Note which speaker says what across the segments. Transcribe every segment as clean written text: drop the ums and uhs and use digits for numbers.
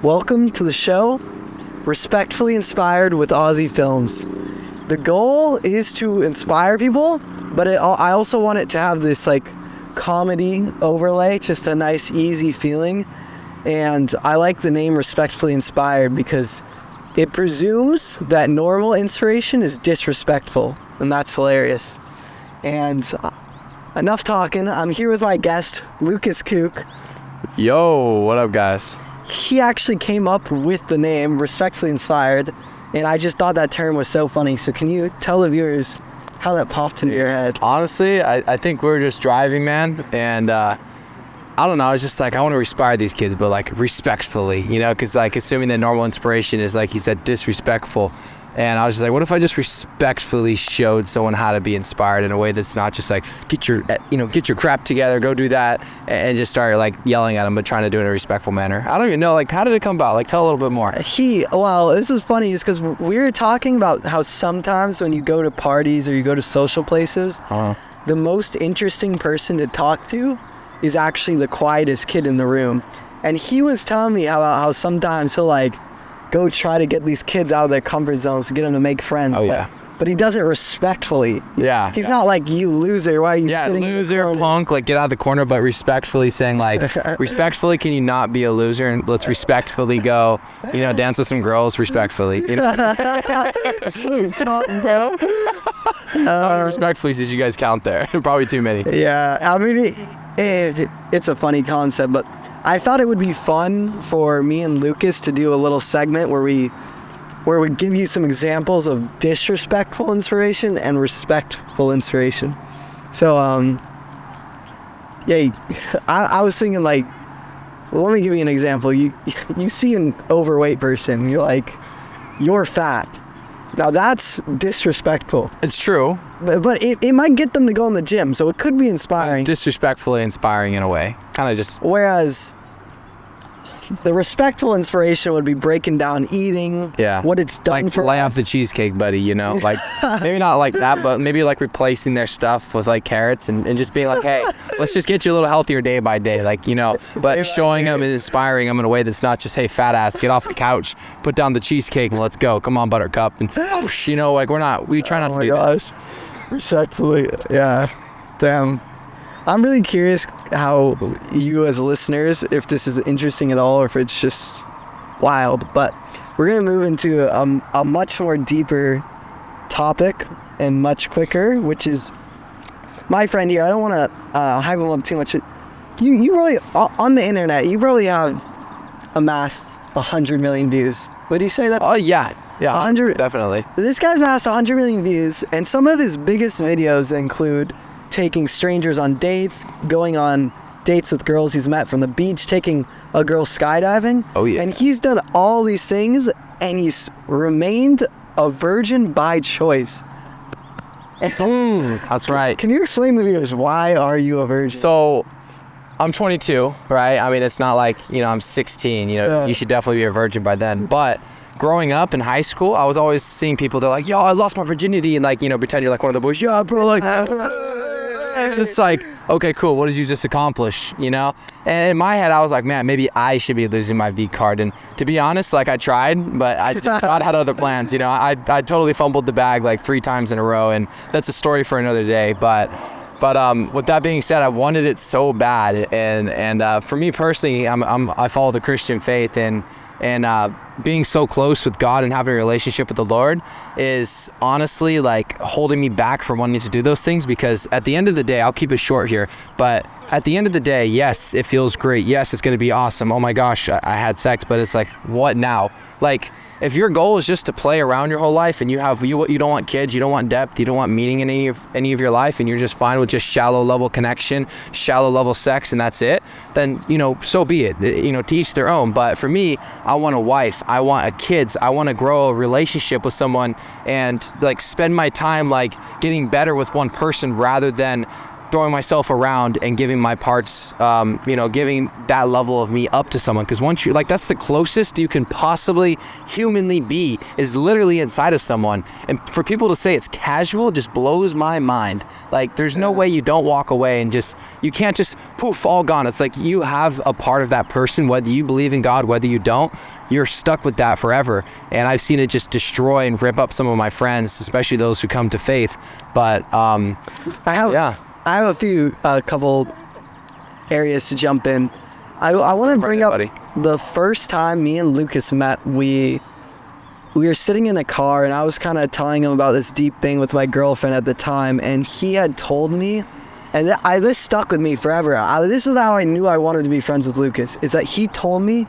Speaker 1: Welcome to the show, Respectfully Inspired with Aussie Films. The goal is to inspire people, but I also want it to have this comedy overlay, just a nice easy feeling. And I like the name Respectfully Inspired because it presumes that normal inspiration is disrespectful, and that's hilarious. And enough talking, I'm here with my guest, Lukas Kook.
Speaker 2: Yo, what up, guys?
Speaker 1: He actually came up with the name Respectfully Inspired, and I just thought that term was so funny. So can you tell the viewers how that popped into your head?
Speaker 2: Honestly, I think we were just driving, man, and I don't know, I was just like, I want to inspire these kids, but respectfully, because assuming that normal inspiration is, like he said, disrespectful. And I was just like, what if I just respectfully showed someone how to be inspired in a way that's not just get your crap together, go do that, and just start yelling at them, but trying to do it in a respectful manner. I don't even know, how did it come about? Tell a little bit more.
Speaker 1: This is funny, is because we were talking about how sometimes when you go to parties or you go to social places, the most interesting person to talk to is actually the quietest kid in the room. And he was telling me how sometimes he'll go try to get these kids out of their comfort zones to get them to make friends.
Speaker 2: Oh, yeah.
Speaker 1: But he does it respectfully.
Speaker 2: Yeah.
Speaker 1: He's not like, you loser, why are you sitting
Speaker 2: loser, punk, get out of the corner, but respectfully saying, respectfully, can you not be a loser? And let's respectfully go, dance with some girls respectfully. How many respectfully did you guys count there? Probably too many.
Speaker 1: Yeah, I mean, it's a funny concept, but I thought it would be fun for me and Lukas to do a little segment where we give you some examples of disrespectful inspiration and respectful inspiration. So, I was thinking let me give you an example. You see an overweight person, you're like, you're fat. Now that's disrespectful.
Speaker 2: It's true.
Speaker 1: But it might get them to go in the gym, so it could be inspiring.
Speaker 2: It's disrespectfully inspiring in a way. Kind of just...
Speaker 1: Whereas the respectful inspiration would be breaking down eating, what it's done for
Speaker 2: lay
Speaker 1: us.
Speaker 2: off the cheesecake, buddy, maybe not like that, but maybe replacing their stuff with carrots and just being hey, let's just get you a little healthier day by day, but showing them and inspiring them in a way that's not just, hey, fat ass, get off the couch, put down the cheesecake and let's go, come on, buttercup, and we try not to do that.
Speaker 1: Respectfully, yeah, damn. I'm really curious how you as listeners, if this is interesting at all or if it's just wild, but we're going to move into a much more deeper topic and much quicker, which is my friend here. I don't want to hype him up too much. You probably, on the internet, you probably have amassed 100 million views. Would you say that?
Speaker 2: Oh, yeah. Yeah,
Speaker 1: 100,
Speaker 2: definitely.
Speaker 1: This guy's amassed 100 million views, and some of his biggest videos include taking strangers on dates, going on dates with girls he's met from the beach, taking a girl skydiving.
Speaker 2: Oh, yeah.
Speaker 1: And he's done all these things, and he's remained a virgin by choice.
Speaker 2: That's right.
Speaker 1: Can you explain to the viewers, why are you a virgin?
Speaker 2: So, I'm 22, right? I mean, it's not I'm 16. You should definitely be a virgin by then. But growing up in high school, I was always seeing people, they're like, yo, I lost my virginity. And pretend you're one of the boys. Yeah, bro, it's okay, cool. What did you just accomplish? And in my head, I was like, man, maybe I should be losing my V card. And to be honest, I tried, but God had other plans. I totally fumbled the bag 3 times in a row. And that's a story for another day. But with that being said, I wanted it so bad, and for me personally, I follow the Christian faith, and being so close with God and having a relationship with the Lord is honestly holding me back from wanting to do those things, because at the end of the day, I'll keep it short here, but at the end of the day, yes, it feels great. Yes, it's going to be awesome. Oh my gosh, I had sex, but it's what now? If your goal is just to play around your whole life and you don't want kids, you don't want depth, you don't want meaning in any of your life, and you're just fine with just shallow level connection, shallow level sex, and that's it, then so be it. To each their own. But for me, I want a wife, I want kids, I want to grow a relationship with someone and spend my time getting better with one person rather than throwing myself around and giving my parts, giving that level of me up to someone. Because once you like, that's the closest you can possibly humanly be, is literally inside of someone. And for people to say it's casual just blows my mind. Like, there's no way you don't walk away and you can't just poof, all gone. It's like you have a part of that person, whether you believe in God, whether you don't, you're stuck with that forever. And I've seen it just destroy and rip up some of my friends, especially those who come to faith. But
Speaker 1: I have a couple areas to jump in. I want to bring up the first time me and Lukas met. We were sitting in a car, and I was kind of telling him about this deep thing with my girlfriend at the time, and he had told me, and this stuck with me forever. This is how I knew I wanted to be friends with Lukas, is that he told me,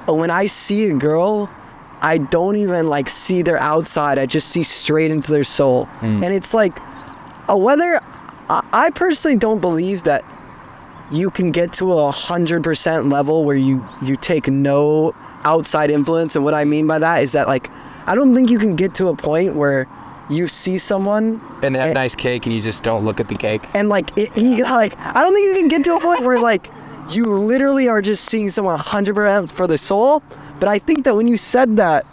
Speaker 1: when I see a girl, I don't even like see their outside, I just see straight into their soul. And it's like, whether I personally don't believe that you can get to 100% level where you take no outside influence. And what I mean by that is that, like, I don't think you can get to a point where you see someone
Speaker 2: and they have nice cake and you just don't look at the cake. And
Speaker 1: I don't think you can get to a point where like you literally are just seeing someone 100% for their soul. But I think that when you said that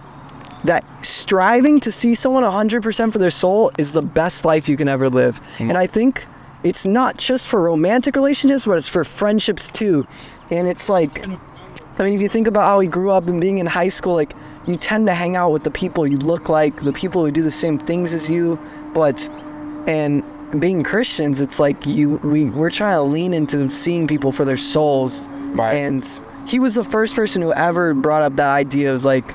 Speaker 1: striving to see someone 100% for their soul is the best life you can ever live. And I think it's not just for romantic relationships, but it's for friendships too. And it's like, I mean, if you think about how we grew up and being in high school, like, you tend to hang out with the people you look like, the people who do the same things as you. And being Christians, it's like we're trying to lean into seeing people for their souls.
Speaker 2: Right.
Speaker 1: And he was the first person who ever brought up that idea of like,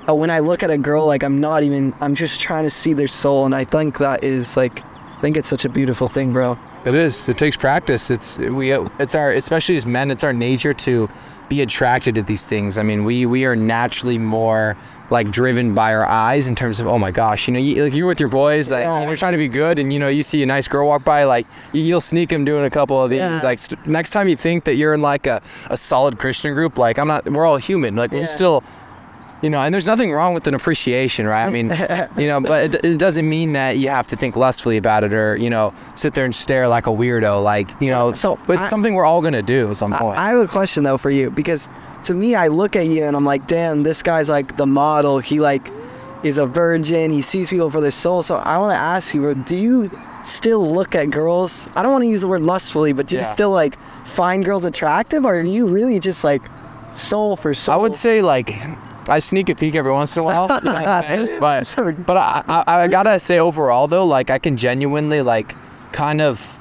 Speaker 1: when I look at a girl, like, I'm just trying to see their soul. And I think that is like, I think it's such a beautiful thing, bro.
Speaker 2: It is. It takes practice. Especially as men, it's our nature to be attracted to these things. I mean, we are naturally more like driven by our eyes in terms of, oh my gosh, you're with your boys, like, you're trying to be good, and you see a nice girl walk by, like, you'll sneak them doing a couple of these. Like, next time you think that you're in like a solid Christian group, like, we're all human, like, we'll still. And there's nothing wrong with an appreciation, right? I mean, but it doesn't mean that you have to think lustfully about it or, sit there and stare like a weirdo. Like, so it's something we're all going to do at some point.
Speaker 1: I have a question, though, for you, because to me, I look at you and I'm like, damn, this guy's like the model. He like is a virgin. He sees people for their soul. So I want to ask you, do you still look at girls? I don't want to use the word lustfully, but do you still like find girls attractive? Or are you really just like soul for soul?
Speaker 2: I would say like, I sneak a peek every once in a while, but I gotta say overall though, like, I can genuinely like kind of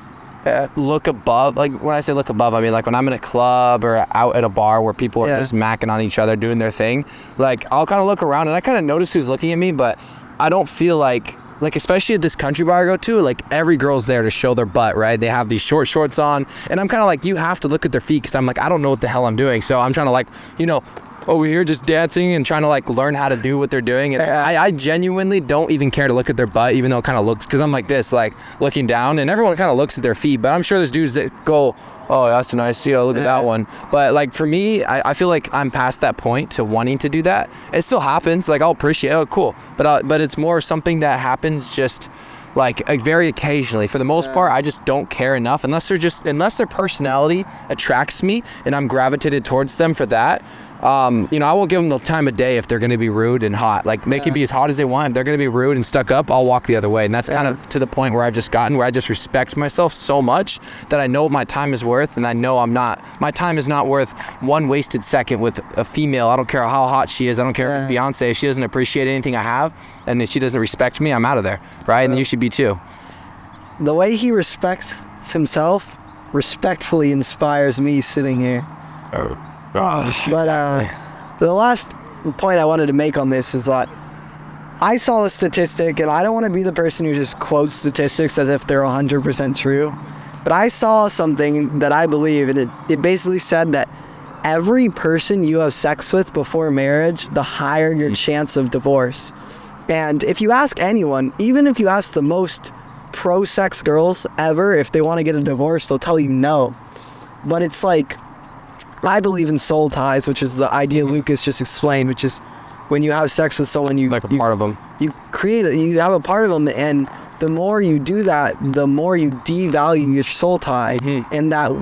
Speaker 2: look above. Like, when I say look above, I mean like when I'm in a club or out at a bar where people are just macking on each other, doing their thing. Like, I'll kind of look around and I kind of notice who's looking at me, but I don't feel like especially at this country bar I go to, like, every girl's there to show their butt, right? They have these short shorts on, and I'm kind of like, you have to look at their feet, because I'm like, I don't know what the hell I'm doing, so I'm trying to like, over here just dancing and trying to like learn how to do what they're doing. And I genuinely don't even care to look at their butt, even though it kind of looks, because I'm like this, like looking down, and everyone kind of looks at their feet, but I'm sure there's dudes that go, oh, that's a nice, look at that one. But like for me, I feel like I'm past that point to wanting to do that. It still happens, like I'll appreciate, oh cool, but it's more something that happens just like very occasionally. For the most part, I just don't care enough unless their personality attracts me and I'm gravitated towards them for that. I won't give them the time of day if they're going to be rude and hot. Like, they can be as hot as they want. If they're going to be rude and stuck up, I'll walk the other way. And that's kind of to the point where I've just gotten, where I just respect myself so much that I know what my time is worth, and I know my time is not worth one wasted second with a female. I don't care how hot she is. I don't care if it's Beyonce. If she doesn't appreciate anything I have, and if she doesn't respect me, I'm out of there, right? And you should be too.
Speaker 1: The way he respects himself respectfully inspires me sitting here. But the last point I wanted to make on this is that I saw a statistic, and I don't want to be the person who just quotes statistics as if they're 100% true, but I saw something that I believe, and it basically said that every person you have sex with before marriage, the higher your chance of divorce. And if you ask anyone, even if you ask the most pro-sex girls ever, if they want to get a divorce, they'll tell you no. But it's like, I believe in soul ties, which is the idea Lukas just explained, which is when you have sex with someone, you
Speaker 2: part of them.
Speaker 1: You have a part of them, and the more you do that, the more you devalue your soul tie. And that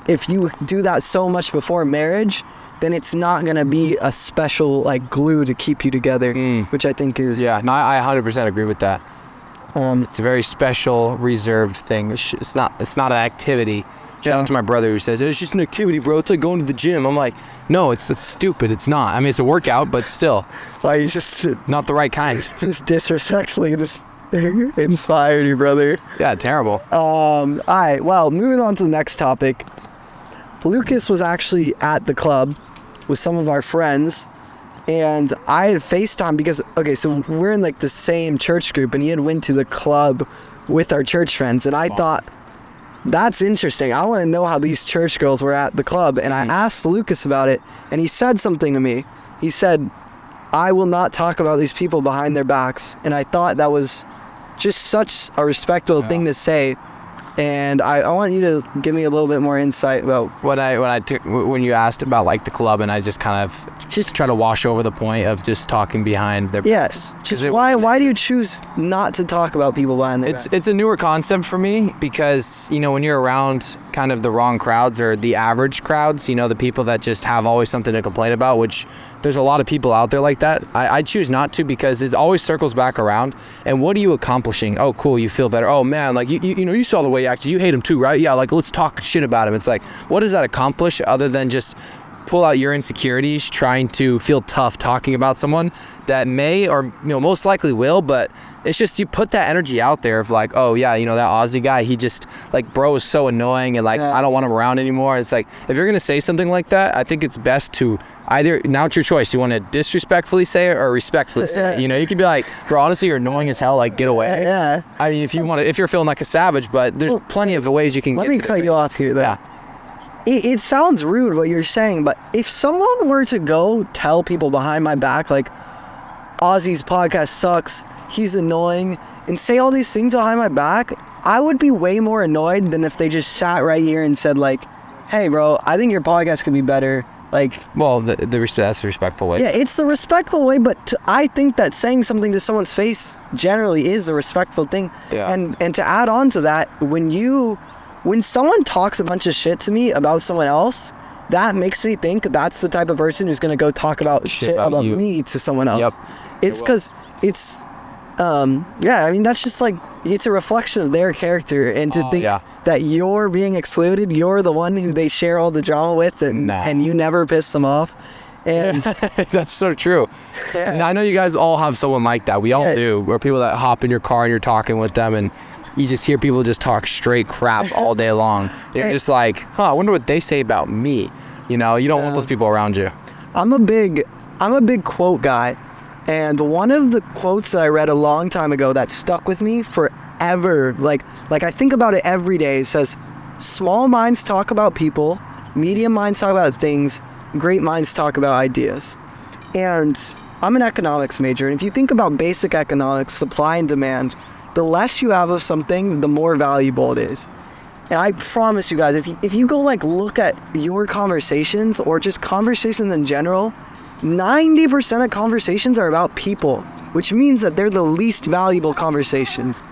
Speaker 1: if you do that so much before marriage, then it's not going to be a special like glue to keep you together, which I think is...
Speaker 2: Yeah, no, I 100% agree with that. It's a very special, reserved thing. It's not an activity. Shout out to my brother who says, it's just an activity, bro. It's like going to the gym. I'm like, no, it's stupid. It's not. I mean, it's a workout, but still.
Speaker 1: Like, you just...
Speaker 2: Not the right kind.
Speaker 1: Just disrespectfully inspired you, brother.
Speaker 2: Yeah, terrible.
Speaker 1: All right, well, moving on to the next topic. Lukas was actually at the club with some of our friends, and I had FaceTime because, okay, so we're in like the same church group, and he had went to the club with our church friends, and I thought, that's interesting. I want to know how these church girls were at the club, and I asked Lukas about it, and he said something to me. He said, I will not talk about these people behind their backs, and I thought that was just such a respectful thing to say. And I want you to give me a little bit more insight about
Speaker 2: when you asked about like the club, and I just kind of just try to wash over the point of just talking behind their backs.
Speaker 1: Just why do you choose not to talk about people behind their backs?
Speaker 2: It's a newer concept for me because, you know, when you're around kind of the wrong crowds or the average crowds, you know, the people that just have always something to complain about, which there's a lot of people out there like that. I choose not to because it always circles back around. And what are you accomplishing? Oh, cool, you feel better. Oh man, like you know, you saw the way he acted. You hate him too, right? Yeah, like let's talk shit about him. It's like, what does that accomplish other than just pull out your insecurities, trying to feel tough talking about someone that may or, you know, most likely will, but it's just you put that energy out there of like, oh yeah, you know, that Aussie guy, he just like, bro is so annoying and like I don't want him around anymore. It's like, if you're gonna say something like that, I think it's best to either, now it's your choice, you want to disrespectfully say it or respectfully say it. You know, you can be like, bro, honestly, you're annoying as hell, like get away. I mean, if you're feeling like a savage, but there's plenty of the ways you can
Speaker 1: let me cut you off here though. It sounds rude what you're saying, but if someone were to go tell people behind my back, like, Ozzy's podcast sucks, he's annoying, and say all these things behind my back, I would be way more annoyed than if they just sat right here and said, like, hey, bro, I think your podcast could be better. Like,
Speaker 2: well, that's the respectful way.
Speaker 1: Yeah, it's the respectful way, but I think that saying something to someone's face generally is the respectful thing.
Speaker 2: Yeah.
Speaker 1: And to add on to that, when someone talks a bunch of shit to me about someone else, that makes me think that's the type of person who's going to go talk about shit about me to someone else.
Speaker 2: Yep.
Speaker 1: It's because it's, I mean, that's just like, it's a reflection of their character. And to think that you're being excluded, you're the one who they share all the drama with, and you never piss them off. And
Speaker 2: that's so true. And I know you guys all have someone like that. We all do. Or people that hop in your car and you're talking with them, and you just hear people just talk straight crap all day long. You're just like, I wonder what they say about me. You know, you don't want those people around you.
Speaker 1: I'm a big quote guy. And one of the quotes that I read a long time ago that stuck with me forever, like I think about it every day, it says, small minds talk about people, medium minds talk about things, great minds talk about ideas. And I'm an economics major, and if you think about basic economics, supply and demand, the less you have of something, the more valuable it is. And I promise you guys, if you go like look at your conversations or just conversations in general, 90% of conversations are about people, which means that they're the least valuable conversations.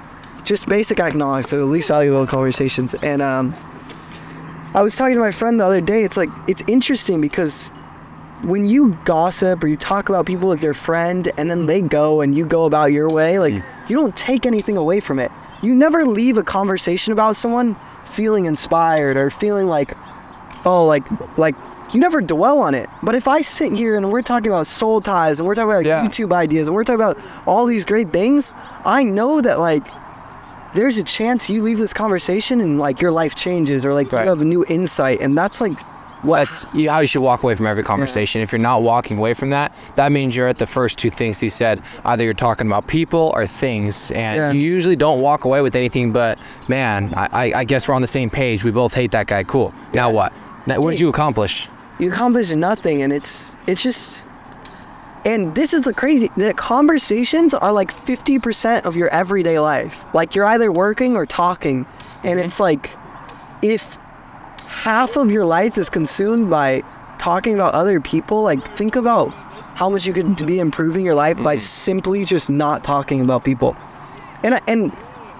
Speaker 1: Just basic economics are the least valuable conversations. And I was talking to my friend the other day, it's like, it's interesting because when you gossip or you talk about people with your friend and then they go and you go about your way, like you don't take anything away from it. You never leave a conversation about someone feeling inspired or feeling like, oh, like you never dwell on it. But if I sit here and we're talking about soul ties and we're talking about YouTube ideas and we're talking about all these great things, I know that like there's a chance you leave this conversation and like your life changes or like you have a new insight, and that's like
Speaker 2: that's how you should walk away from every conversation. If you're not walking away from that, that means you're at the first two things he said. Either you're talking about people or things, and you usually don't walk away with anything but, man, I guess we're on the same page. We both hate that guy. Cool. Now what? What did you accomplish?
Speaker 1: You accomplish nothing, and it's just, and this is the crazy, the conversations are like 50% of your everyday life. Like you're either working or talking, and it's like, if half of your life is consumed by talking about other people, like think about how much you could be improving your life by simply just not talking about people. And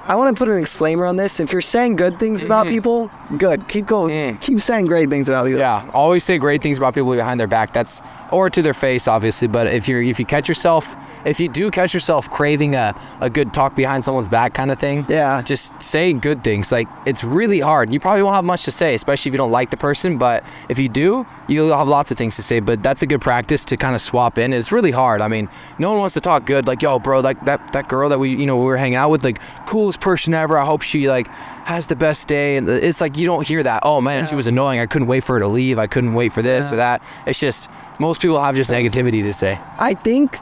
Speaker 1: I want to put an disclaimer on this. If you're saying good things about people, good. Keep going. Keep saying great things about people.
Speaker 2: Yeah, always say great things about people behind their back. That's, or to their face, obviously. But if you do catch yourself craving a good talk behind someone's back kind of thing,
Speaker 1: yeah,
Speaker 2: just say good things. Like, it's really hard. You probably won't have much to say, especially if you don't like the person. But if you do, you'll have lots of things to say. But that's a good practice to kind of swap in. It's really hard. I mean, no one wants to talk good. Like, yo, bro, like that girl that we were hanging out with, like, coolest person ever. I hope she like has the best day. And it's like, you don't hear that. Oh man, she was annoying. I couldn't wait for her to leave. I couldn't wait for this or that. It's just, most people have just negativity to say.
Speaker 1: I think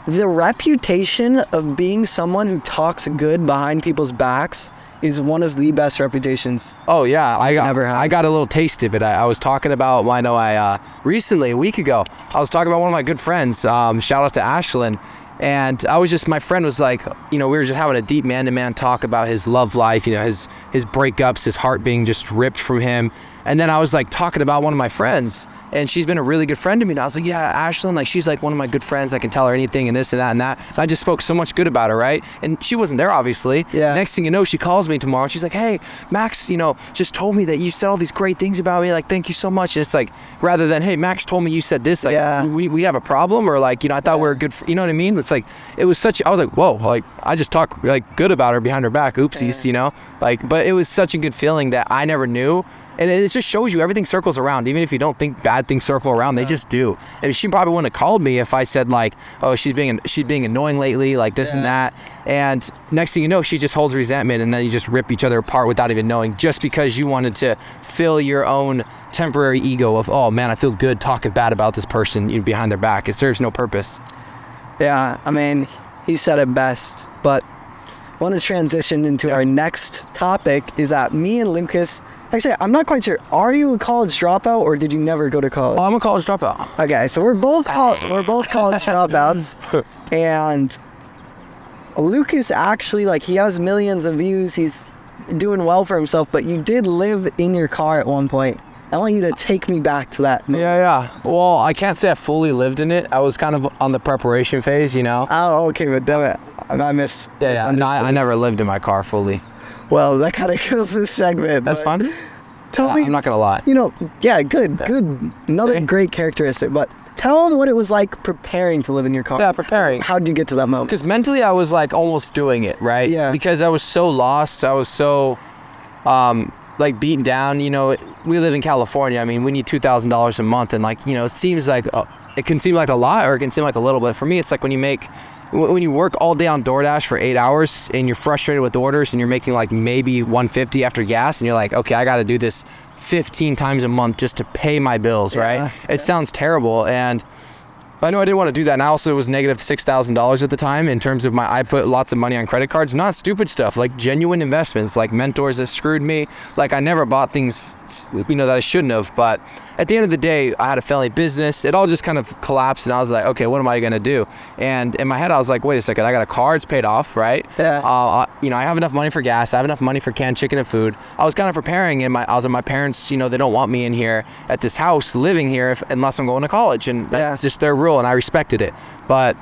Speaker 1: the reputation of being someone who talks good behind people's backs is one of the best reputations.
Speaker 2: Oh yeah, I got a little taste of it. I was talking about, well, I know recently, a week ago, I was talking about one of my good friends. Shout out to Ashlyn. And my friend was like, we were just having a deep man-to-man talk about his love life, his breakups, his heart being just ripped from him. And then I was like talking about one of my friends, and she's been a really good friend to me. And I was like, yeah, Ashlyn, like, she's like one of my good friends. I can tell her anything and this and that and that. And I just spoke so much good about her, right? And she wasn't there, obviously.
Speaker 1: Yeah.
Speaker 2: Next thing you know, she calls me tomorrow and she's like, hey, Max, just told me that you said all these great things about me. Like, thank you so much. And it's like, rather than, hey, Max told me you said this, like, we have a problem, or like, I thought we were good, you know what I mean? It's like, it was I was like, whoa, like, I just talk like good about her behind her back. Oopsies, like, but it was such a good feeling that I never knew. And it just shows you everything circles around. Even if you don't think bad things circle around, they just do. And she probably wouldn't have called me if I said like, oh, she's being annoying lately, like this and that. And next thing you know, she just holds resentment, and then you just rip each other apart without even knowing, just because you wanted to fill your own temporary ego of, oh man, I feel good talking bad about this person behind their back. It serves no purpose.
Speaker 1: Yeah, I mean, he said it best. But I want to transition into our next topic, is that me and Lukas, actually, I'm not quite sure. Are you a college dropout, or did you never go to college?
Speaker 2: Oh, I'm a college dropout.
Speaker 1: Okay, so we're both college dropouts, and Lukas actually, like, he has millions of views. He's doing well for himself, but you did live in your car at one point. I want you to take me back to that.
Speaker 2: Yeah. Well, I can't say I fully lived in it. I was kind of on the preparation phase,
Speaker 1: Oh, okay, but damn it, I missed.
Speaker 2: Yeah. No, I never lived in my car fully.
Speaker 1: Well, that kind of kills this segment.
Speaker 2: That's fun.
Speaker 1: Tell me.
Speaker 2: I'm not gonna lie.
Speaker 1: Yeah, good. Another great characteristic. But tell them what it was like preparing to live in your car.
Speaker 2: Yeah, preparing.
Speaker 1: How did you get to that moment?
Speaker 2: Because mentally, I was like almost doing it, right?
Speaker 1: Yeah. Because
Speaker 2: I was so lost. I was so, like, beaten down. We live in California. I mean, we need $2,000 a month, and like, it seems like it can seem like a lot, or it can seem like a little. But for me, it's like when you work all day on DoorDash for 8 hours and you're frustrated with orders and you're making like maybe $150 after gas, and you're like, okay, I got to do this 15 times a month just to pay my bills, right? It sounds terrible, and I know I didn't want to do that. And I also was negative $6,000 at the time in terms of I put lots of money on credit cards, not stupid stuff, like genuine investments, like mentors that screwed me. Like, I never bought things, that I shouldn't have. But at the end of the day, I had a family business. It all just kind of collapsed, and I was like, okay, what am I going to do? And in my head, I was like, wait a second, I got a car, it's paid off, right? Yeah. I have enough money for gas. I have enough money for canned chicken and food. I was kind of preparing, and I was at my parents, they don't want me in here at this house living here unless I'm going to college. And that's just their rule, and I respected it. But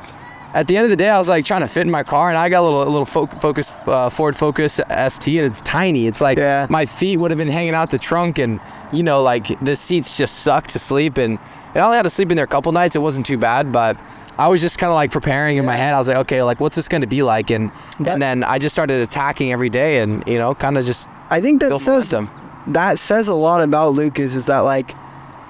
Speaker 2: at the end of the day, I was like trying to fit in my car, and I got a little Ford Focus ST, and it's tiny. It's like my feet would have been hanging out the trunk, and like the seats just suck to sleep, and I only had to sleep in there a couple nights. It wasn't too bad, but I was just kind of like preparing in my head. I was like, okay, like, what's this going to be like? And then I just started attacking every day, and kind of just.
Speaker 1: I think that says a lot about Lukas, is that like,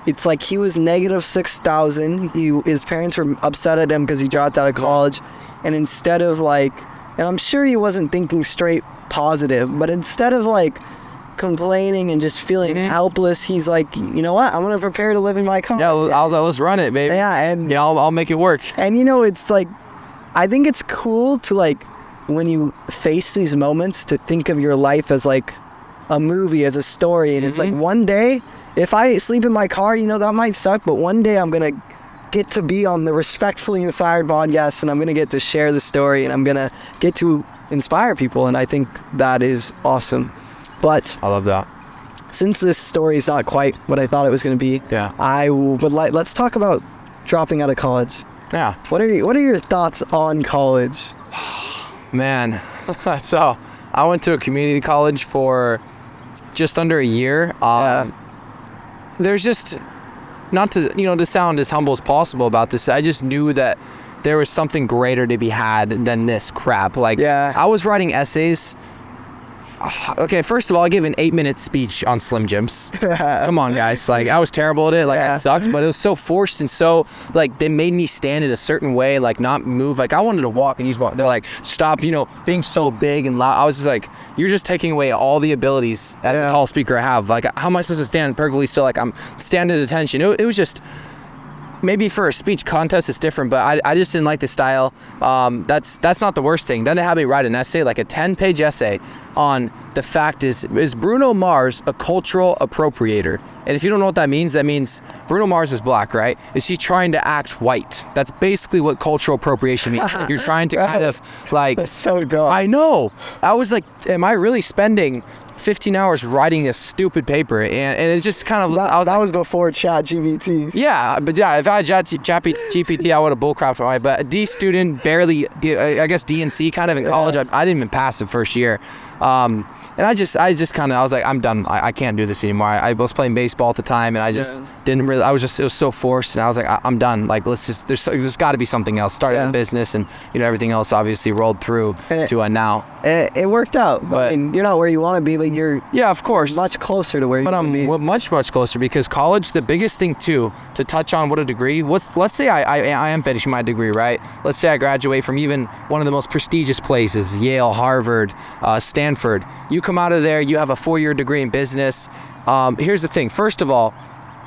Speaker 1: it's like he was negative 6,000. His parents were upset at him because he dropped out of college, and instead of like, and I'm sure he wasn't thinking straight positive, but instead of like complaining and just feeling helpless, he's like, you know what? I'm gonna prepare to live in my car.
Speaker 2: Yeah, I was like, let's run it, baby.
Speaker 1: Yeah, and
Speaker 2: I'll make it work.
Speaker 1: And it's like, I think it's cool to like, when you face these moments, to think of your life as like a movie, as a story, and it's like, one day, if I sleep in my car, that might suck, but one day I'm going to get to be on the Respectfully Inspired podcast, and I'm going to get to share the story, and I'm going to get to inspire people, and I think that is awesome. But
Speaker 2: I love that.
Speaker 1: Since this story is not quite what I thought it was going to be, I would let's talk about dropping out of college.
Speaker 2: Yeah.
Speaker 1: What are your thoughts on college?
Speaker 2: Man, so I went to a community college for just under a year. There's just, not to, to sound as humble as possible about this, I just knew that there was something greater to be had than this crap. Like, I was writing essays. Okay, first of all, I gave an 8-minute speech on Slim Jims. Come on, guys. Like, I was terrible at it. Like, I sucked, but it was so forced and so, like, they made me stand in a certain way, like, not move. Like, I wanted to walk and they're like, stop, being so big and loud. I was just like, you're just taking away all the abilities as a tall speaker I have. Like, how am I supposed to stand perfectly still? Like, I'm standing at attention. It was just... Maybe for a speech contest it's different, but I just didn't like the style. That's not the worst thing. Then they had me write an essay, like a 10-page essay on the fact is Bruno Mars a cultural appropriator? And if you don't know what that means Bruno Mars is black, right? Is he trying to act white? That's basically what cultural appropriation means. You're trying to kind of like...
Speaker 1: That's so dumb.
Speaker 2: I know. I was like, am I really spending 15 hours writing this stupid paper? And it's just kind of...
Speaker 1: That was before ChatGPT.
Speaker 2: Yeah, but if I had ChatGPT, I would have bullcrapped on it. But a D student, barely, I guess D and C kind of in college, I didn't even pass the first year. And I just kind of, I was like, I'm done. I can't do this anymore. I was playing baseball at the time, and I just didn't really, it was so forced, and I was like, I'm done. Like, there's got to be something else. Started a business, and, everything else obviously rolled through to now.
Speaker 1: It worked out. But I mean, you're not where you want to be, but you're
Speaker 2: of course
Speaker 1: much closer to where you want to be.
Speaker 2: But I'm much closer, because college, the biggest thing too, to touch on what a degree, let's say I am finishing my degree, right? Let's say I graduate from even one of the most prestigious places, Yale, Harvard, Stanford. You come out of there, you have a 4-year degree in business. Here's the thing. First of all,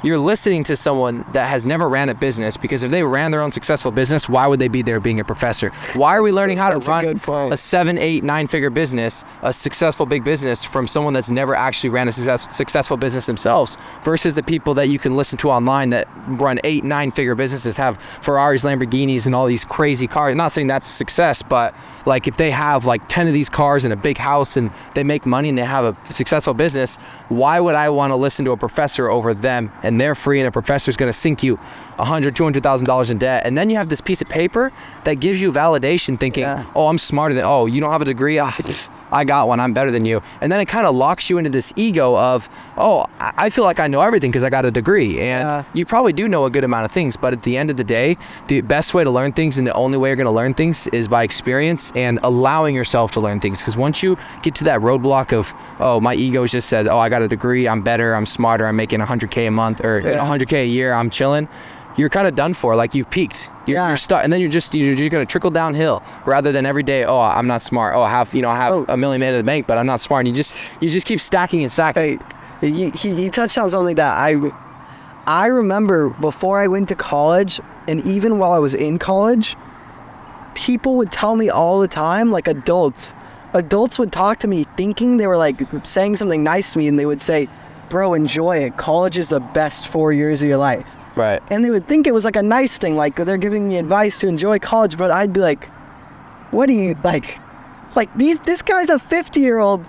Speaker 2: you're listening to someone that has never ran a business, because if they ran their own successful business, why would they be there being a professor? Why are we learning how to run a 7, 8, 9-figure business, a successful big business, from someone that's never actually ran a successful business themselves, versus the people that you can listen to online that run 8, 9-figure businesses, have Ferraris, Lamborghinis, and all these crazy cars. I'm not saying that's a success, but like, if they have like 10 of these cars and a big house and they make money and they have a successful business, why would I want to listen to a professor over them? And they're free, and a professor's going to sink you $100,000, $200,000 in debt. And then you have this piece of paper that gives you validation, thinking, oh, I'm smarter than, oh, you don't have a degree? I got one, I'm better than you. And then it kind of locks you into this ego of, oh, I feel like I know everything because I got a degree. And you probably do know a good amount of things, but at the end of the day, the best way to learn things, and the only way you're going to learn things, is by experience and allowing yourself to learn things. Because once you get to that roadblock of, oh, my ego's just said, oh, I got a degree, I'm better, I'm smarter, I'm making $100K a month, or $100K a year, I'm chilling, you're kind of done for. Like, you've peaked. You're stuck, and then you're going to trickle downhill, rather than every day, oh, I'm not smart, oh, I have $1 million in the bank, but I'm not smart. And you just keep stacking and stacking.
Speaker 1: He touched on something that I remember before I went to college, and even while I was in college, people would tell me all the time, like adults would talk to me thinking they were like saying something nice to me, and they would say, bro, enjoy it. College is the best 4 years of your life.
Speaker 2: Right.
Speaker 1: And they would think it was like a nice thing, like they're giving me advice to enjoy college, but I'd be like, what do you, like this guy's a 50-year-old,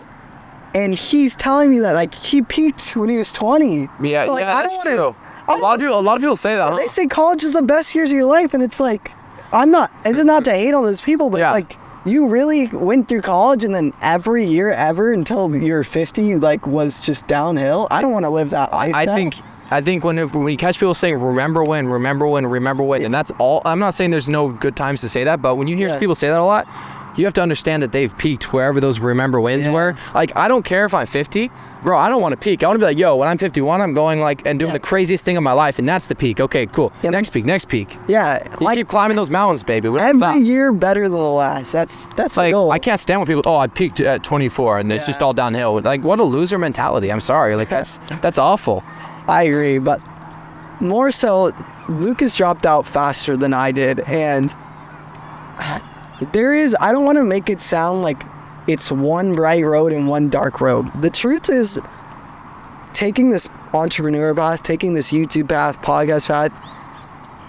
Speaker 1: and he's telling me that, like, he peaked when he was 20.
Speaker 2: Yeah,
Speaker 1: like,
Speaker 2: that's true. A lot of people say that.
Speaker 1: They say college is the best years of your life, and it's like, it's not to hate on those people, but it's like, you really went through college, and then every year ever until you're 50, like, was just downhill. I don't want to live that life.
Speaker 2: I think when you catch people saying, remember when, and that's all, I'm not saying there's no good times to say that, but when you hear people say that a lot, you have to understand that they've peaked wherever those remember wins were. Like, I don't care if I'm 50, bro, I don't want to peak. I want to be like, yo, when I'm 51, I'm going like and doing the craziest thing of my life, and that's the peak. Okay, cool. Next peak.
Speaker 1: Yeah.
Speaker 2: You keep climbing those mountains, baby.
Speaker 1: Every year better than the last. That's
Speaker 2: like,
Speaker 1: the goal.
Speaker 2: I can't stand when people, oh, I peaked at 24 and it's just all downhill. Like, what a loser mentality. I'm sorry. Like, that's awful.
Speaker 1: I agree, but more so, Lukas dropped out faster than I did, and I don't want to make it sound like it's one bright road and one dark road. The truth is, taking this entrepreneur path, taking this YouTube path, podcast path,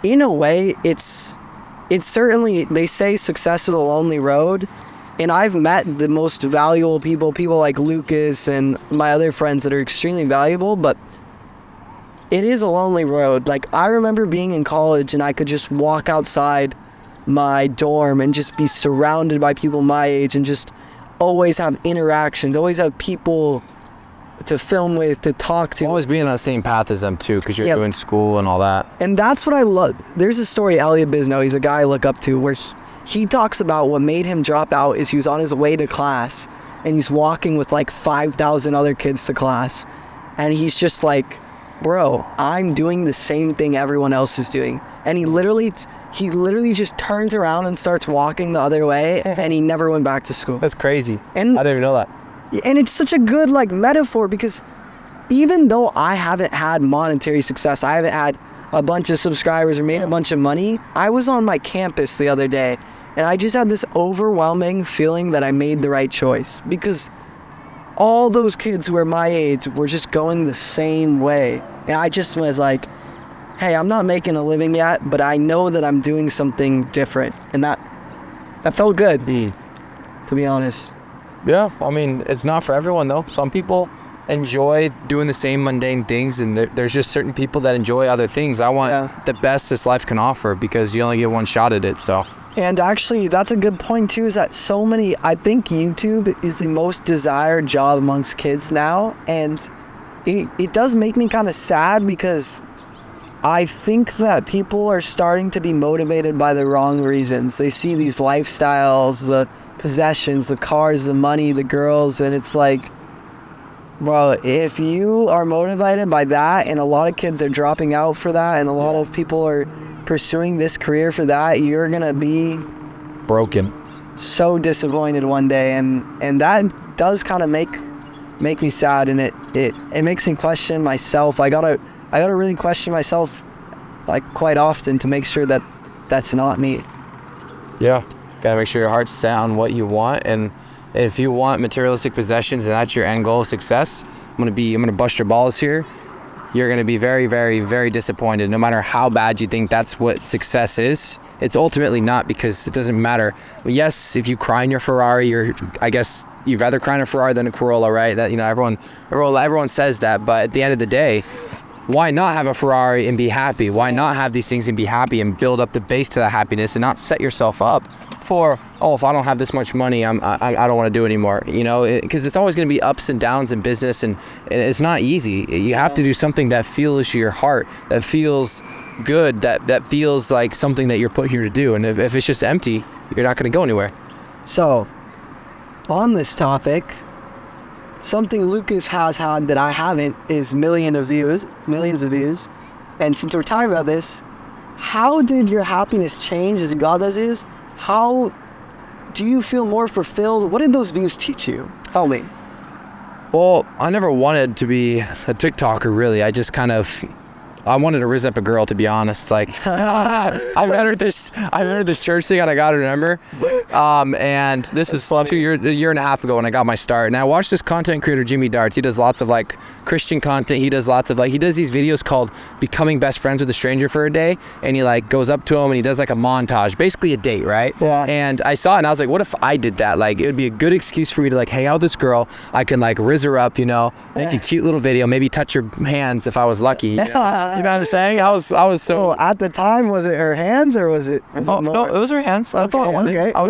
Speaker 1: in a way, it's certainly, they say success is a lonely road, and I've met the most valuable people like Lukas and my other friends that are extremely valuable, but it is a lonely road. Like, I remember being in college, and I could just walk outside my dorm and just be surrounded by people my age, and just always have interactions, always have people to film with, to talk to.
Speaker 2: Always being on the same path as them too, because you're doing school and all that.
Speaker 1: And that's what I love. There's a story, Elliot Bisnow, he's a guy I look up to, where he talks about what made him drop out is he was on his way to class and he's walking with like 5,000 other kids to class. And he's just like, bro, I'm doing the same thing everyone else is doing. And he literally just turns around and starts walking the other way, and he never went back to school.
Speaker 2: That's crazy.
Speaker 1: And
Speaker 2: I didn't even know that.
Speaker 1: And it's such a good like metaphor, because even though I haven't had monetary success, I haven't had a bunch of subscribers or made a bunch of money, I was on my campus the other day and I just had this overwhelming feeling that I made the right choice, because all those kids who are my age were just going the same way. And I just was like, hey, I'm not making a living yet, but I know that I'm doing something different. And that felt good, to be honest.
Speaker 2: Yeah, I mean, it's not for everyone though. Some people enjoy doing the same mundane things, and there's just certain people that enjoy other things. I want the best this life can offer, because you only get one shot at it, so.
Speaker 1: And actually, that's a good point too, is that I think YouTube is the most desired job amongst kids now. And it does make me kind of sad, because I think that people are starting to be motivated by the wrong reasons. They see these lifestyles, the possessions, the cars, the money, the girls, and it's like, bro, if you are motivated by that, and a lot of kids are dropping out for that, and a lot of people are pursuing this career for that, you're gonna be
Speaker 2: broken,
Speaker 1: so disappointed one day. And that does kind of make me sad, and it makes me question myself. I gotta really question myself like quite often to make sure that that's not me.
Speaker 2: Yeah, gotta make sure your heart's set on what you want. And if you want materialistic possessions and that's your end goal of success, I'm gonna bust your balls here. You're gonna be very, very, very disappointed. No matter how bad you think that's what success is, it's ultimately not, because it doesn't matter. Yes, if you cry in your Ferrari, I guess you'd rather cry in a Ferrari than a Corolla, right? That, you know, everyone says that, but at the end of the day, why not have a Ferrari and be happy? Why not have these things and be happy and build up the base to that happiness, and not set yourself up for, oh, if I don't have this much money, I don't want to do it anymore, you know? Because it's always going to be ups and downs in business, and it's not easy. You have to do something that feels your heart, that feels good, that feels like something that you're put here to do. And if it's just empty, you're not going to go anywhere.
Speaker 1: So, on this topic, something Lukas has had that I haven't is millions of views. And since we're talking about this, how did your happiness change as you got those views? How do you feel more fulfilled? What did those views teach you? Tell me.
Speaker 2: Well, I never wanted to be a TikToker, really. I wanted to rizz up a girl, to be honest. Like, I met her this church thing, and I got her number. And this is a year and a half ago when I got my start. And I watched this content creator, Jimmy Darts. He does lots of like Christian content. He does these videos called Becoming Best Friends with a Stranger for a Day. And he like goes up to him and he does like a montage, basically a date, right?
Speaker 1: Yeah.
Speaker 2: And I saw it and I was like, what if I did that? Like, it would be a good excuse for me to like hang out with this girl. I can like rizz her up, you know, make a cute little video, maybe touch her hands if I was lucky. You know? You know what I'm saying? I was so.
Speaker 1: So at the time, was it her hands or was it?
Speaker 2: No, it was her hands. That's all I wanted.
Speaker 1: Okay.
Speaker 2: That's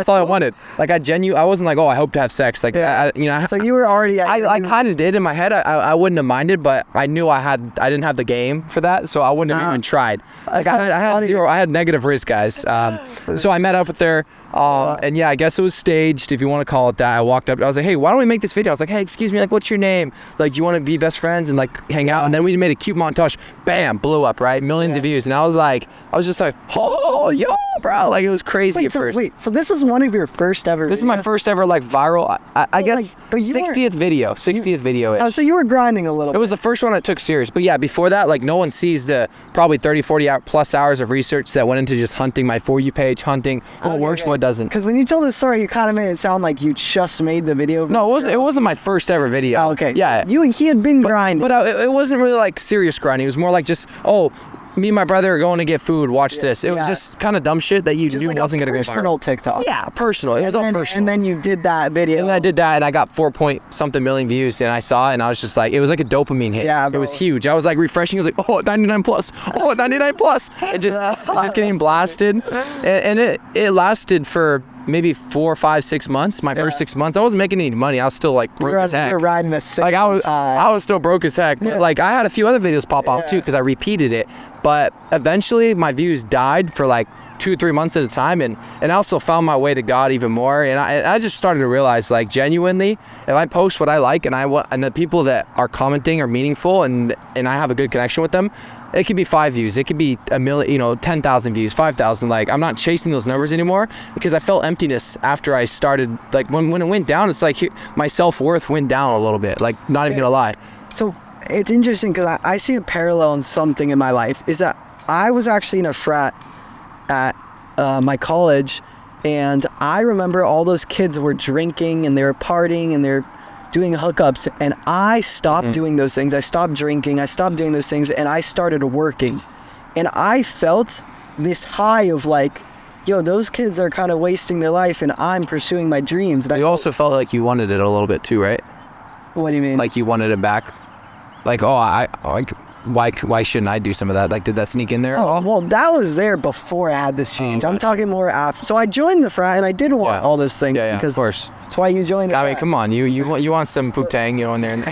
Speaker 2: all I wanted. Like I wasn't like, oh, I hope to have sex. Like,
Speaker 1: So you were already.
Speaker 2: I kind of did in my head. I wouldn't have minded, but I knew I didn't have the game for that, so I wouldn't have even tried. Like I had negative risk, guys. So I met up with her. And yeah, I guess it was staged, if you want to call it that. I walked up, I was like, hey, why don't we make this video? I was like, hey, excuse me, like, what's your name? Like, do you want to be best friends and like hang out? And then we made a cute montage. Bam, blew up, right? Millions of views. And I was just like, oh, yo, bro. Like, it was crazy at first.
Speaker 1: So this is one of your first ever.
Speaker 2: This is my first ever like viral, I guess, like, 60th video. 60th video.
Speaker 1: Oh, so you were grinding a little bit.
Speaker 2: It was the first one I took serious. But yeah, before that, like, no one sees the probably 30, 40 plus hours of research that went into just hunting my For You page, hunting what works, what doesn't.
Speaker 1: Because when you tell this story, you kind of made it sound like you just made the video.
Speaker 2: No, it wasn't my first ever video.
Speaker 1: Oh, okay.
Speaker 2: Yeah.
Speaker 1: He had been grinding.
Speaker 2: But it wasn't really like serious grinding. It was more like just, oh, me and my brother are going to get food. Watch this. It was just kind of dumb shit that you knew wasn't going to go viral.
Speaker 1: Personal TikTok.
Speaker 2: Yeah, personal. It was all personal.
Speaker 1: And then you did that video.
Speaker 2: And then I did that, and I got 4-point-something million views, and I saw it, and I was just like, it was like a dopamine hit.
Speaker 1: Yeah,
Speaker 2: bro. It was huge. I was like refreshing. I was like, oh, 99 plus. Oh, 99 plus. And just getting blasted. And it lasted for maybe 4, 5, 6 months. My first 6 months, I wasn't making any money. I was still like broke as heck.
Speaker 1: You're riding a six.
Speaker 2: Like I was still broke as heck. But like I had a few other videos pop off too because I repeated it. But eventually my views died for like 2-3 months at a time, and I also found my way to God even more, and I just started to realize, like, genuinely, if I post what I like and the people that are commenting are meaningful and I have a good connection with them, it could be 5 views, it could be a million, 10,000 views, 5,000. Like, I'm not chasing those numbers anymore because I felt emptiness after I started. Like when it went down, it's like my self-worth went down a little bit, like, not even gonna lie.
Speaker 1: So it's interesting because I see a parallel in something in my life, is that I was actually in a frat at my college, and I remember all those kids were drinking and they were partying and they're doing hookups, and I stopped doing those things. I stopped drinking, I stopped doing those things, and I started working, and I felt this high of like, yo, those kids are kind of wasting their life and I'm pursuing my dreams. And
Speaker 2: you also felt like you wanted it a little bit too, right?
Speaker 1: What do you mean?
Speaker 2: Like you wanted it back? Like, why shouldn't I do some of that? Like, did that sneak in there?
Speaker 1: Oh, well, that was there before I had this change. I'm talking more after. So I joined the frat, and I did want all those things because
Speaker 2: of course.
Speaker 1: That's why you joined the frat.
Speaker 2: I mean, come on, you want some poop-tang, in there.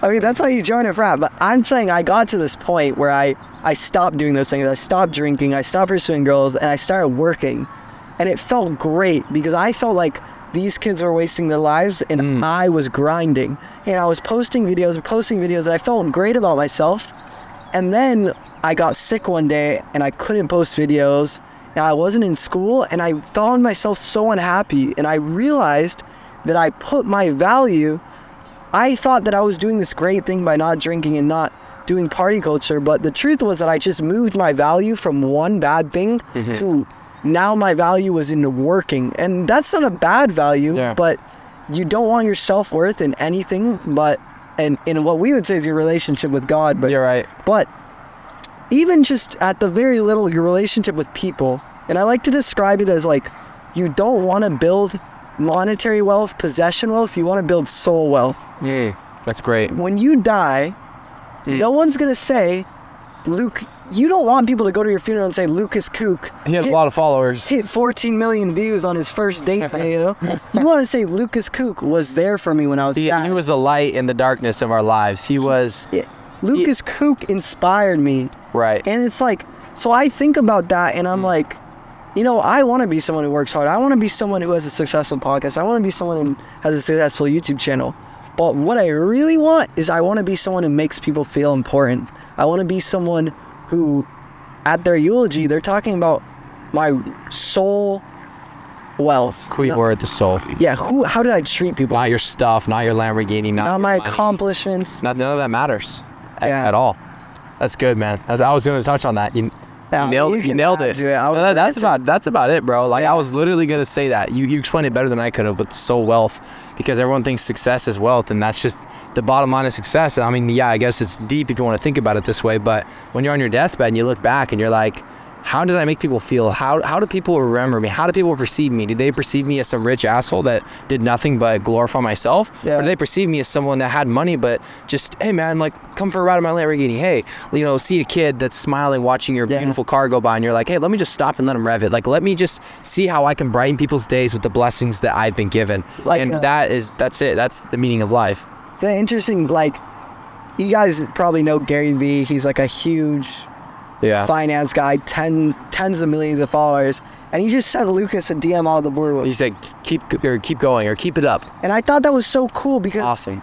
Speaker 1: I mean, that's why you joined a frat. But I'm saying I got to this point where I stopped doing those things. I stopped drinking. I stopped pursuing girls, and I started working. And it felt great because I felt like these kids were wasting their lives and I was grinding. And I was posting videos and I felt great about myself. And then I got sick one day and I couldn't post videos. And I wasn't in school and I found myself so unhappy. And I realized that I put my value, I thought that I was doing this great thing by not drinking and not doing party culture. But the truth was that I just moved my value from one bad thing to now my value was into working. And that's not a bad value, but you don't want your self-worth in anything but and in what we would say is your relationship with God. But
Speaker 2: you're right.
Speaker 1: But even just at the very little, your relationship with people. And I like to describe it as like, you don't want to build monetary wealth, possession wealth, you want to build soul wealth.
Speaker 2: That's great.
Speaker 1: When you die, no one's going to say, Luke, you don't want people to go to your funeral and say Lukas Kook.
Speaker 2: He has a lot of followers.
Speaker 1: Hit 14 million views on his first date. You want to say Lukas Kook was there for me when I was sad.
Speaker 2: He was the light in the darkness of our lives. He was.
Speaker 1: Lukas Kook inspired me.
Speaker 2: Right.
Speaker 1: And it's like, so I think about that and I'm like, I want to be someone who works hard. I want to be someone who has a successful podcast. I want to be someone who has a successful YouTube channel. But what I really want is I want to be someone who makes people feel important. I want to be someone who, at their eulogy, they're talking about my soul wealth.
Speaker 2: Key word, the soul.
Speaker 1: Yeah, how did I treat people?
Speaker 2: Not your stuff, not your Lamborghini,
Speaker 1: not my
Speaker 2: money.
Speaker 1: Accomplishments.
Speaker 2: None of that matters at all. That's good, man. I was going to touch on that. You nailed it. That's about it, bro. Like I was literally gonna say that. You explained it better than I could have with soul wealth, because everyone thinks success is wealth, and that's just the bottom line of success. I mean, I guess it's deep if you want to think about it this way, but when you're on your deathbed and you look back and you're like, how did I make people feel? How do people remember me? How do people perceive me? Did they perceive me as some rich asshole that did nothing but glorify myself? Or did they perceive me as someone that had money but just, hey man, like come for a ride in my Lamborghini. Hey, see a kid that's smiling watching your beautiful car go by and you're like, hey, let me just stop and let him rev it. Like, let me just see how I can brighten people's days with the blessings that I've been given. And that's it. That's the meaning of life.
Speaker 1: It's interesting. Like, you guys probably know Gary Vee. He's like a huge finance guy, tens of millions of followers, and he just sent Lukas a DM out of the blue.
Speaker 2: He said, keep going, or keep it up.
Speaker 1: And I thought that was so cool because,
Speaker 2: awesome.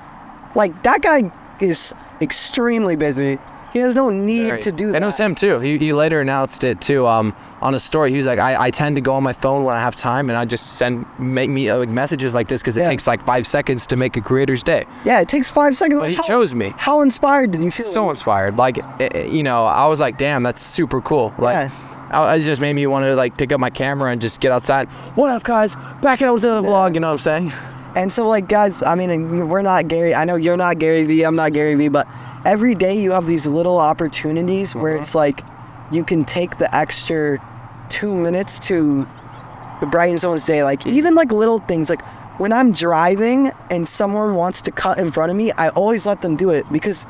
Speaker 1: Like, that guy is extremely busy. He has no need to do that.
Speaker 2: And it was him too. He later announced it too on a story. He was like, I tend to go on my phone when I have time, and I just make me messages like this because it takes like 5 seconds to make a crea's day.
Speaker 1: Yeah, it takes 5 seconds.
Speaker 2: But he chose me.
Speaker 1: How inspired did you feel?
Speaker 2: So inspired. Like, I was like, damn, that's super cool. Like, it just made me want to like pick up my camera and just get outside. What up, guys? Back out to the vlog. You know what I'm saying?
Speaker 1: And so, like, guys, I mean, we're not Gary. I know you're not Gary Vee. I'm not Gary Vee, but every day you have these little opportunities where it's like you can take the extra 2 minutes to brighten someone's day. Like, even like little things, like when I'm driving and someone wants to cut in front of me, I always let them do it because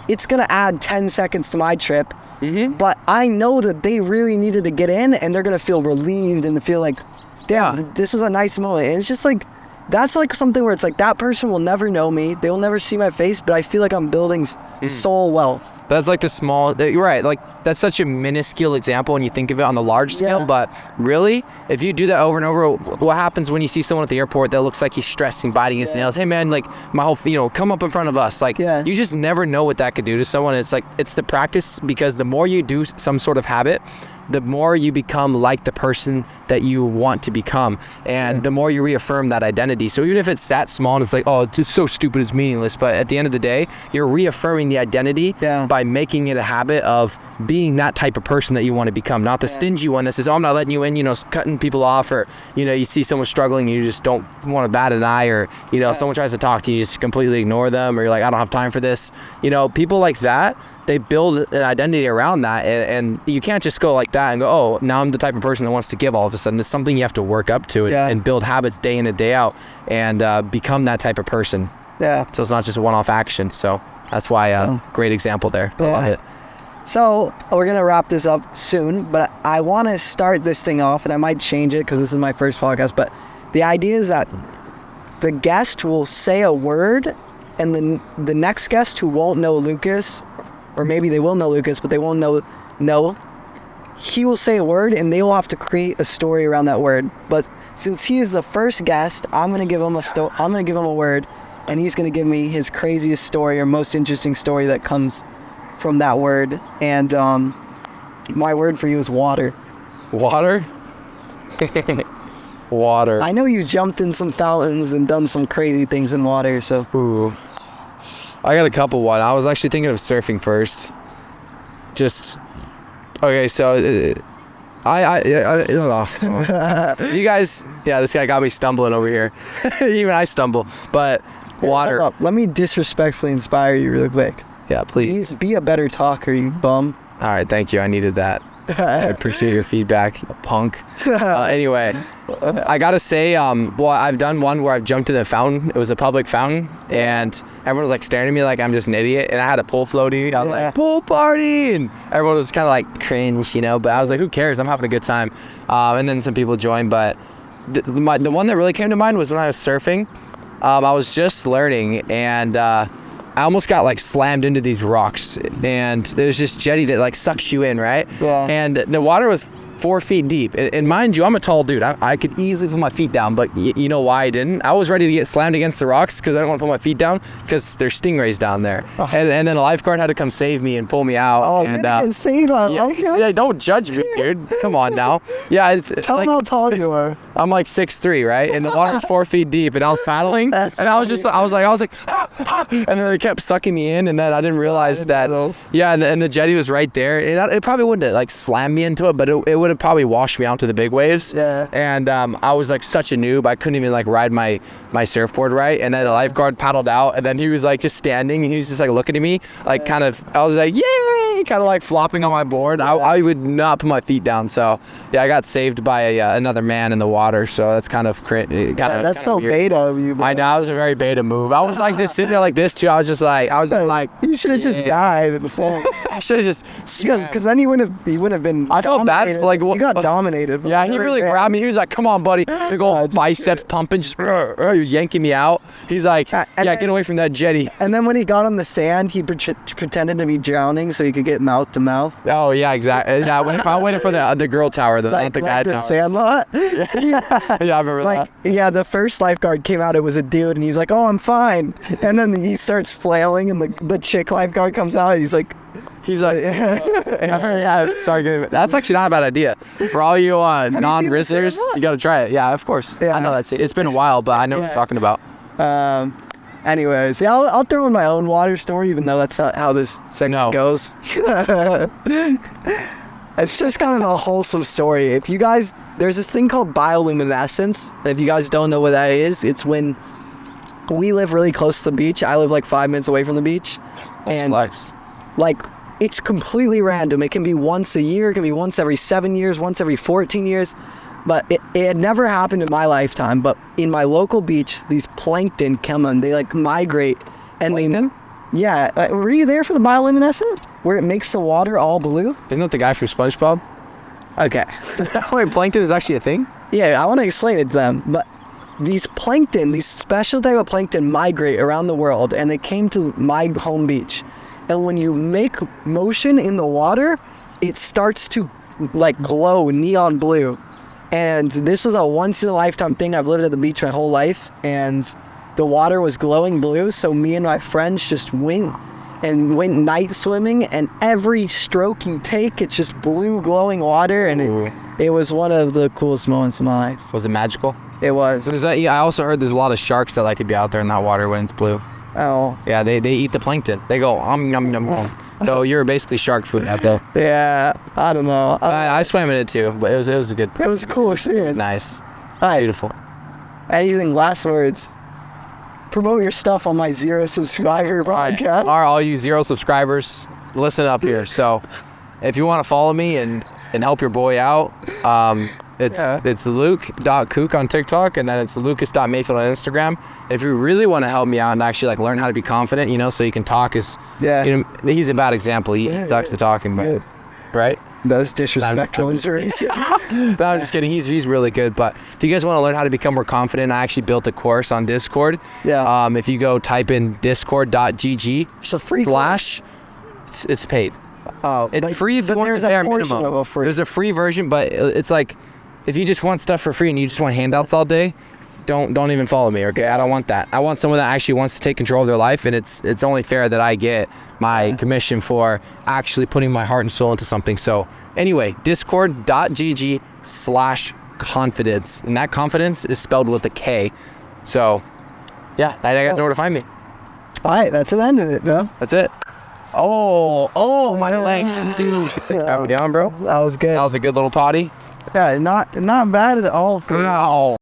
Speaker 1: it's gonna add 10 seconds to my trip. But I know that they really needed to get in and they're gonna feel relieved and feel like damn, this was a nice moment. And it's just like, that's like something where it's like, that person will never know me. They will never see my face, but I feel like I'm building soul wealth.
Speaker 2: That's like the small, you're right. Like, that's such a minuscule example when you think of it on the large scale.
Speaker 1: Yeah.
Speaker 2: But really, if you do that over and over, what happens when you see someone at the airport that looks like he's stressing, biting his nails? Hey, man, like, my whole, come up in front of us. Like, you just never know what that could do to someone. It's like, it's the practice, because the more you do some sort of habit, the more you become like the person that you want to become, and the more you reaffirm that identity. So even if it's that small and it's like, oh, it's so stupid, it's meaningless, but at the end of the day, you're reaffirming the identity by making it a habit of being that type of person that you want to become, not the stingy one that says, oh, I'm not letting you in, cutting people off, or you see someone struggling and you just don't want to bat an eye, or someone tries to talk to you, you just completely ignore them, or you're like, I don't have time for this. People like that, they build an identity around that, and you can't just go like that and go, oh, now I'm the type of person that wants to give all of a sudden. It's something you have to work up to and build habits day in and day out, and become that type of person. Yeah. So it's not just a one-off action. So that's why great example there. I love it.
Speaker 1: So we're going to wrap this up soon, but I want to start this thing off, and I might change it because this is my first podcast, but the idea is that the guest will say a word, and then the next guest who won't know Lukas, or maybe they will know Lukas, but they won't know, he will say a word, and they will have to create a story around that word. But since he is the first guest, I'm gonna give him a word, and he's gonna give me his craziest story or most interesting story that comes from that word. And my word for you is water.
Speaker 2: Water? Water.
Speaker 1: I know you jumped in some fountains and done some crazy things in water, so.
Speaker 2: Ooh. I got a couple one. I was actually thinking of surfing first. Okay, so you guys, this guy got me stumbling over here. Even I stumble, but water.
Speaker 1: Hold up. Let me disrespectfully inspire you really quick.
Speaker 2: Yeah, please.
Speaker 1: Be a better talker, you bum.
Speaker 2: All right, thank you. I needed that. I appreciate your feedback, punk. Anyway, I gotta say, I've done one where I've jumped in a fountain. It was a public fountain, and everyone was like staring at me like I'm just an idiot. And I had a pool floaty. I was like, pool party, and everyone was kind of like cringe, but I was like, who cares? I'm having a good time. And then some people joined, but the one that really came to mind was when I was surfing. I was just learning, and I almost got like slammed into these rocks, and there's this jetty that like sucks you in, right? Yeah. And the water was 4 feet deep. And mind you, I'm a tall dude. I could easily put my feet down, but you know why I didn't? I was ready to get slammed against the rocks because I didn't want to put my feet down because there's stingrays down there. Oh. And then a lifeguard had to come save me and pull me out.
Speaker 1: Oh, and saved on
Speaker 2: yeah, don't judge me, dude. Come on now. Yeah,
Speaker 1: tell them how tall you are.
Speaker 2: I'm like 6'3", right? And the water's 4 feet deep, and I was paddling, and I was like, and then they kept sucking me in, and then I didn't realize that. And the jetty was right there. It probably wouldn't have like slammed me into it, but it would have probably washed me out to the big waves. Yeah. And I was like such a noob. I couldn't even like ride my surfboard right. And then the lifeguard paddled out, and then he was like just standing, and he was just like looking at me, like kind of. I was like, yay, kind of like flopping on my board. Yeah. I would not put my feet down. So yeah, I got saved by another man in the water. So that's kind of
Speaker 1: that's so
Speaker 2: weird.
Speaker 1: Beta of you.
Speaker 2: I know, it was a very beta move. I was like just sitting there like this too. I was just like
Speaker 1: you should have just died in the fall.
Speaker 2: I should have just
Speaker 1: because then he wouldn't have been.
Speaker 2: I felt bad. Like
Speaker 1: you got dominated.
Speaker 2: Yeah, he really grabbed me. He was like, "Come on, buddy!" Big old biceps pumping, just yanking me out. He's like, "Yeah, get away from that jetty."
Speaker 1: And then when he got on the sand, he pretended to be drowning so he could get mouth to mouth.
Speaker 2: Oh yeah, exactly. Yeah, I waited for the girl tower, not the guy tower.
Speaker 1: Sandlot.
Speaker 2: Yeah, I remember that.
Speaker 1: Yeah, the first lifeguard came out, it was a dude, and he's like, oh, I'm fine. And then he starts flailing, and the chick lifeguard comes out, and he's like,
Speaker 2: yeah, sorry. That's actually not a bad idea. For all you non-rizzers, you got to try it. Yeah, of course. Yeah. I know that's it. It's been a while, but I know what you're talking about.
Speaker 1: Anyways, yeah, I'll throw in my own water story, even though that's not how this segment goes. It's just kind of a wholesome story. If you guys, there's this thing called bioluminescence. If you guys don't know what that is, it's when we live really close to the beach. I live like 5 minutes away from the beach. And like, it's completely random. It can be once a year. It can be once every 7 years, once every 14 years. But it had never happened in my lifetime. But in my local beach, these plankton come and they like migrate. And plankton? Yeah. Were you there for the bioluminescent? Where it makes the water all blue?
Speaker 2: Isn't that the guy from SpongeBob?
Speaker 1: Okay.
Speaker 2: Wait, plankton is actually a thing?
Speaker 1: Yeah, I want to explain it to them. But these plankton, these special type of plankton migrate around the world, and they came to my home beach. And when you make motion in the water, it starts to like glow neon blue. And this was a once in a lifetime thing. I've lived at the beach my whole life, and the water was glowing blue. So me and my friends just went night swimming, and every stroke you take, it's just blue glowing water, and it was one of the coolest moments of my life.
Speaker 2: Was it magical?
Speaker 1: It was.
Speaker 2: I also heard there's a lot of sharks that like to be out there in that water when it's blue.
Speaker 1: Oh.
Speaker 2: Yeah, they eat the plankton. They go, yum, yum, yum. So you're basically shark food out there.
Speaker 1: Yeah, I don't know.
Speaker 2: I swam in it too, but it was a good.
Speaker 1: It was a cool experience.
Speaker 2: It was nice.
Speaker 1: All right.
Speaker 2: Beautiful.
Speaker 1: Anything, last words? Promote your stuff on my 0 subscriber podcast.
Speaker 2: All you 0 subscribers, listen up here. So if you want to follow me and help your boy out, it's luke.kook on TikTok, and then it's lucas.mayfiel on Instagram. And if you really want to help me out and actually like learn how to be confident, so you can talk, he's a bad example. He sucks at talking, but right?
Speaker 1: That's disrespectful.
Speaker 2: No, I'm just kidding. He's really good. But if you guys want to learn how to become more confident, I actually built a course on Discord.
Speaker 1: Yeah.
Speaker 2: If you go type in discord.gg / it's paid.
Speaker 1: Oh,
Speaker 2: it's free if you want the bare minimum. There's a free version, but it's like if you just want stuff for free and you just want handouts all day, don't even follow me, okay? I don't want that. I want someone that actually wants to take control of their life, and it's only fair that I get my commission for actually putting my heart and soul into something. So anyway, discord.gg / confidence, and that confidence is spelled with a K. So yeah, now you guys know where to find me.
Speaker 1: All right, that's the end of it, no?
Speaker 2: That's it. Oh, my leg. Dude, calm me down, bro.
Speaker 1: That was good.
Speaker 2: That was a good little potty.
Speaker 1: Yeah, not bad at all.
Speaker 2: No.